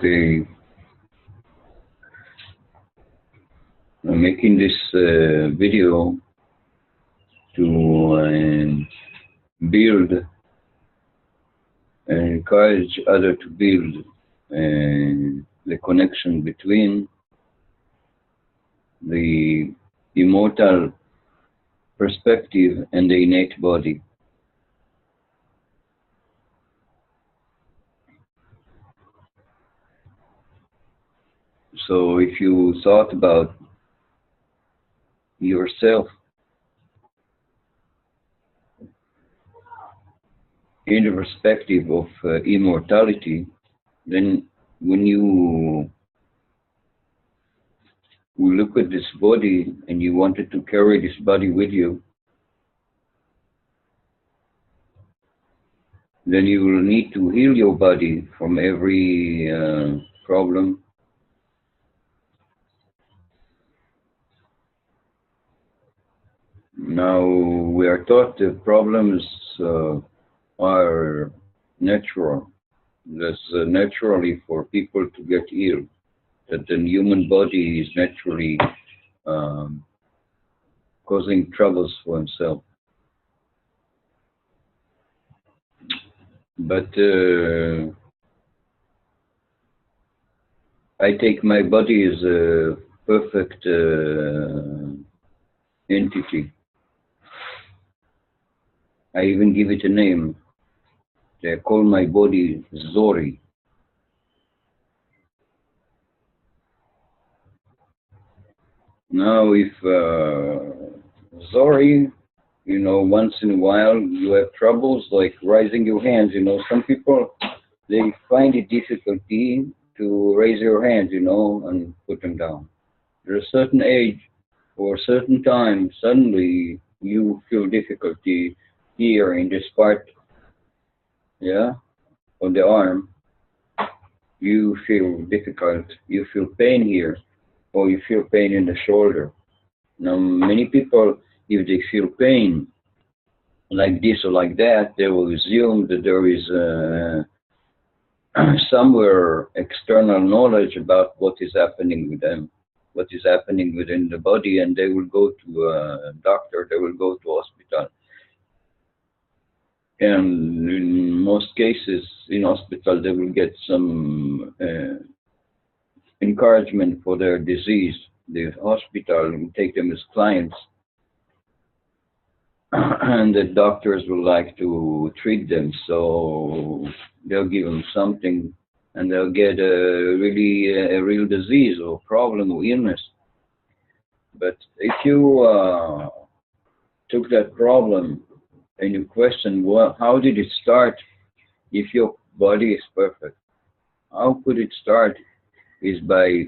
Okay, I'm making this video to build and encourage others to build the connection between the immortal perspective and the innate body. So if you thought about yourself in the perspective of immortality, then when you look at this body and you wanted to carry this body with you, then you will need to heal your body from every problem. Now, we are taught that problems are natural. That's naturally for people to get ill, that the human body is naturally causing troubles for himself. But I take my body as a perfect entity. I even give it a name. I call my body Zori. Now, if Zori, once in a while you have troubles like raising your hands, some people, they find it difficulty to raise your hands, and put them down. At a certain age or a certain time, suddenly you feel difficulty here in this part, of the arm. You feel difficult, you feel pain here, or you feel pain in the shoulder. Now, many people, if they feel pain like this or like that, they will assume that there is somewhere external knowledge about what is happening with them, what is happening within the body, and they will go to a doctor, they will go to hospital. And in most cases, in hospital, they will get some encouragement for their disease. The hospital will take them as clients, and the doctors would like to treat them, so they'll give them something, and they'll get a real disease or problem or illness. But if you took that problem and you question, well, how did it start if your body is perfect? How could it start? Is by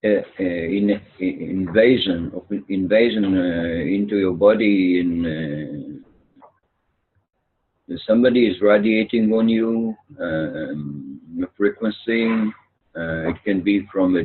invasion into your body. Somebody is radiating on you a frequency. It can be from a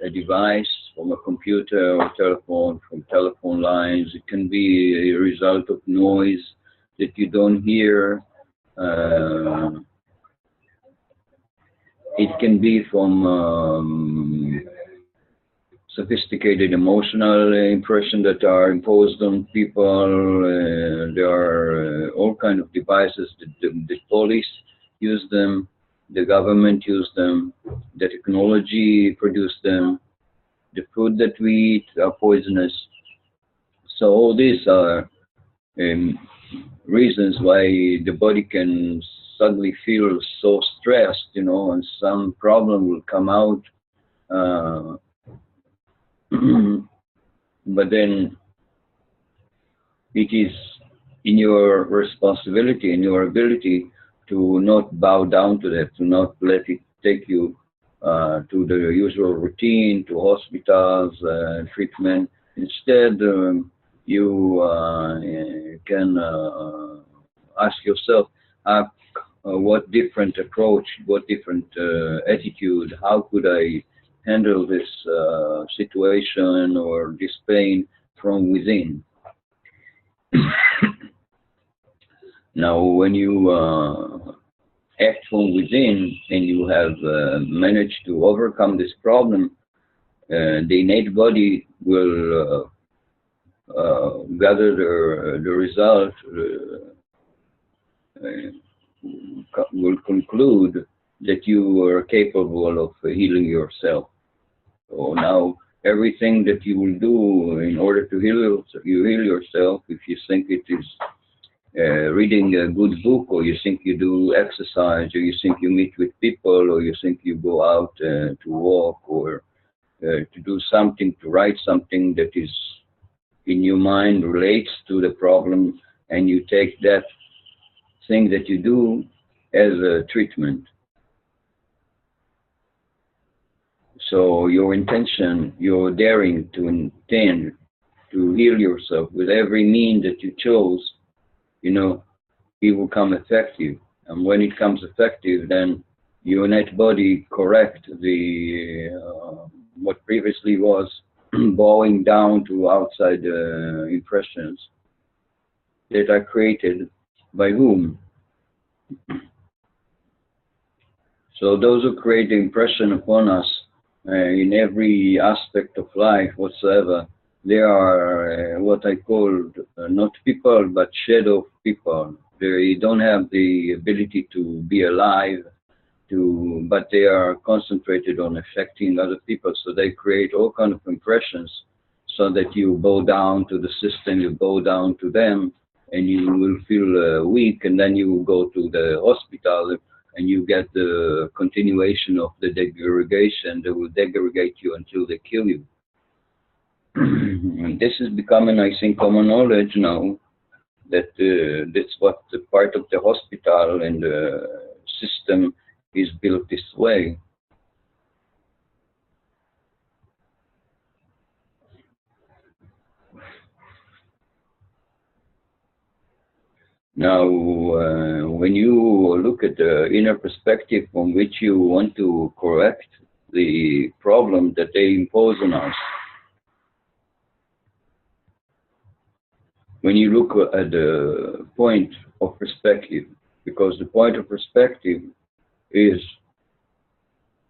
device, from a computer or telephone, from telephone lines. It can be a result of noise that you don't hear. It can be from sophisticated emotional impressions that are imposed on people. There are all kinds of devices. The police use them, the government use them, the technology produce them, the food that we eat are poisonous. So all these are reasons why the body can suddenly feel so stressed, and some problem will come out. But then it is in your responsibility and your ability to not bow down to that, to not let it take you to the usual routine, to hospitals, treatment. Instead, you can ask yourself, what different approach, what different attitude, how could I handle this situation or this pain from within? Now, when you act from within and you have managed to overcome this problem, the innate body will gather the result, will conclude that you are capable of healing yourself. So now everything that you will do in order to heal yourself, if you think it is reading a good book, or you think you do exercise, or you think you meet with people, or you think you go out to walk, or to do something, to write something that is in your mind relates to the problem, and you take that thing that you do as a treatment. So your intention, your daring to intend to heal yourself with every mean that you chose, it will come effective. And when it comes effective, then your innate body correct the what previously was bowing down to outside impressions that are created by whom? So those who create the impression upon us in every aspect of life whatsoever, they are what I call not people, but shadow people. They don't have the ability to be alive, but they are concentrated on affecting other people. So they create all kinds of impressions so that you bow down to the system, you bow down to them, and you will feel weak, and then you will go to the hospital and you get the continuation of the degradation. They will degrade you until they kill you. And this is becoming, I think, common knowledge now, that that's what the part of the hospital and the system is built this way. Now, when you look at the inner perspective from which you want to correct the problem that they impose on us, when you look at the point of perspective, because the point of perspective is,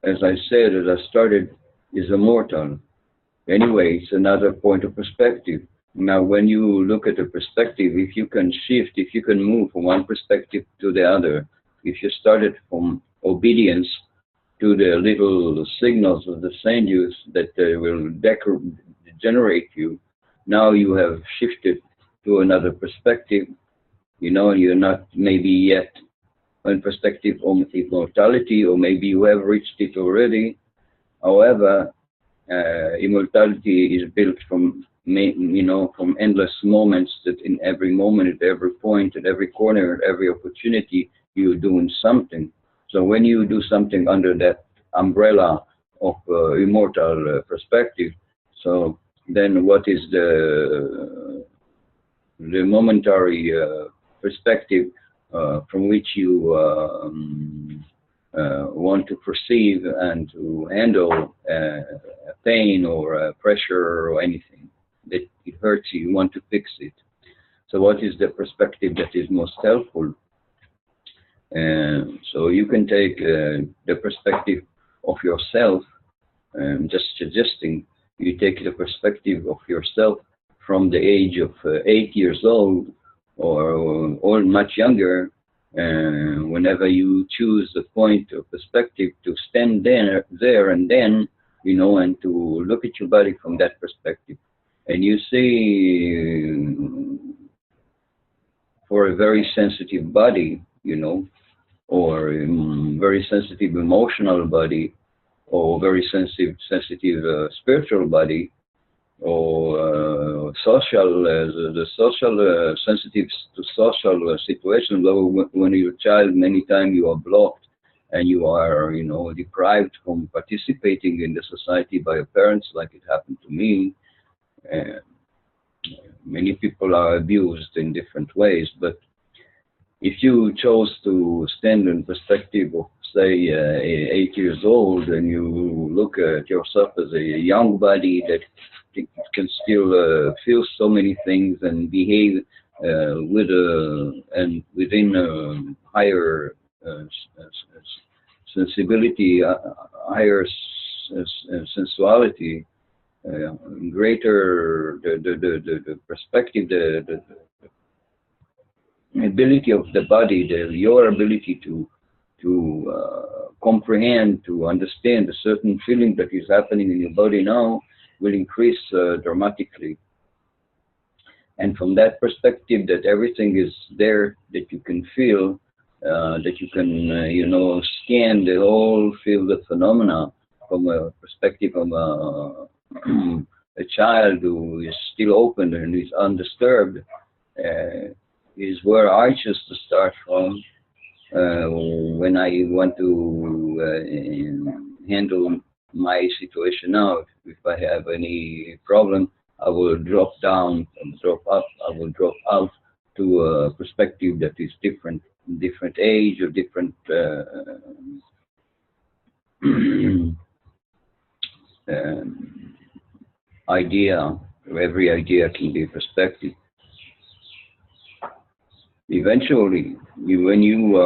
as I said, as I started, is immortal. Anyway, it's another point of perspective. Now, when you look at the perspective, if you can shift, if you can move from one perspective to the other, if you started from obedience to the little signals of the send-use that will generate you, now you have shifted to another perspective. You're not maybe yet on perspective of immortality, or maybe you have reached it already. However, immortality is built from endless moments, that in every moment, at every point, at every corner, at every opportunity, you're doing something. So when you do something under that umbrella of immortal perspective, so then what is the momentary perspective from which you want to perceive and to handle pain or pressure or anything that it hurts you, you want to fix it. So what is the perspective that is most helpful? So you can take the perspective of yourself, just suggesting you take the perspective of yourself from the age of 8 years old or much younger. Whenever you choose a point of perspective to stand there and then, and to look at your body from that perspective. And you see, for a very sensitive body, or very sensitive emotional body, or very sensitive spiritual body, or the social sensitive to social situation. Though when you're a child, many times you are blocked and you are, deprived from participating in the society by your parents, like it happened to me. Many people are abused in different ways, but if you chose to stand in perspective of, say, 8 years old, and you look at yourself as a young body that can still feel so many things and behave and within a higher sensibility, higher sensuality, greater the perspective, the ability of the body, your ability to comprehend, to understand a certain feeling that is happening in your body now will increase dramatically. And from that perspective, that everything is there, that you can feel, that you can, scan the whole field of phenomena from a perspective of a child who is still open and is undisturbed, is where I choose to start from when I want to handle my situation now. If I have any problem, I will drop down, drop up, I will drop out to a perspective that is different age or different idea. Every idea can be a perspective. Eventually, when you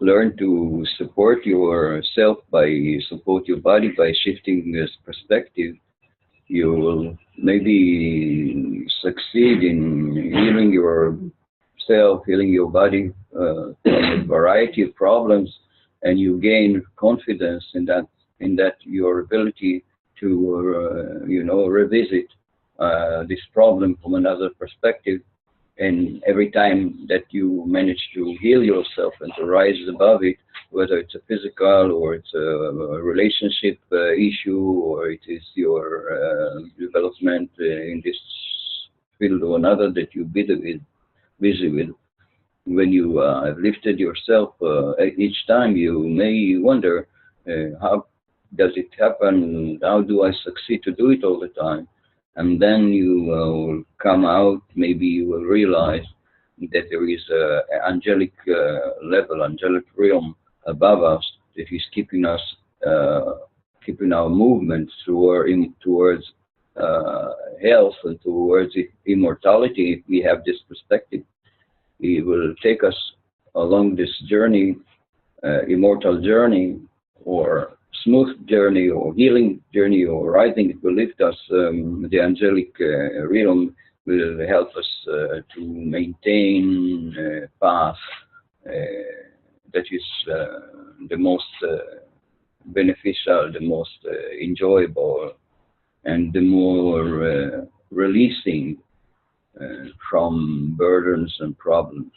learn to support yourself support your body by shifting this perspective, you will maybe succeed in healing yourself, healing your body from a variety of problems, and you gain confidence in that your ability to revisit this problem from another perspective. And every time that you manage to heal yourself and to rise above it, whether it's a physical or it's a relationship issue or it is your development in this field or another that you're busy with, when you have lifted yourself each time, you may wonder, how does it happen? How do I succeed to do it all the time? And then you will come out, maybe you will realize that there is an angelic level, angelic realm above us that is keeping us, keeping our movement towards health and towards immortality. If we have this perspective, it will take us along this journey, immortal journey, or smooth journey, or healing journey, or rising. It will lift us. The angelic realm will help us to maintain a path that is the most beneficial, the most enjoyable, and the more releasing from burdens and problems.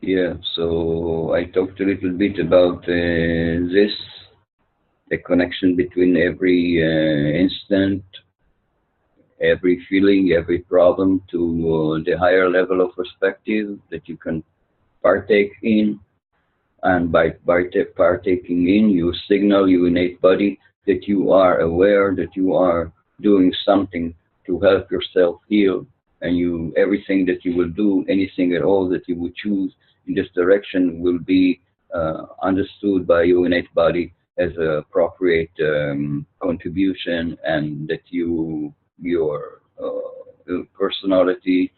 Yeah, so I talked a little bit about this, the connection between every instant, every feeling, every problem to the higher level of perspective that you can partake in. And by partaking in, you signal your innate body that you are aware, that you are doing something to help yourself heal. And everything that you will do, anything at all that you would choose in this direction, will be understood by your innate body as an appropriate contribution, and that your personality,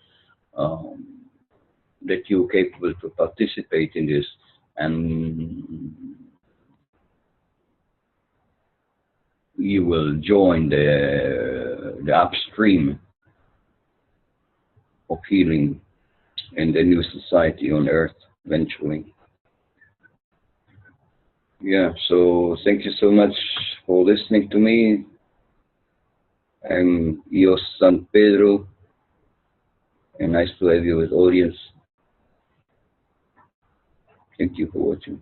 that you're capable to participate in this, and you will join the upstream of healing and the new society on Earth eventually. Yeah, so thank you so much for listening to me. I'm Yos San Pedro, and nice to have you as audience. Thank you for watching.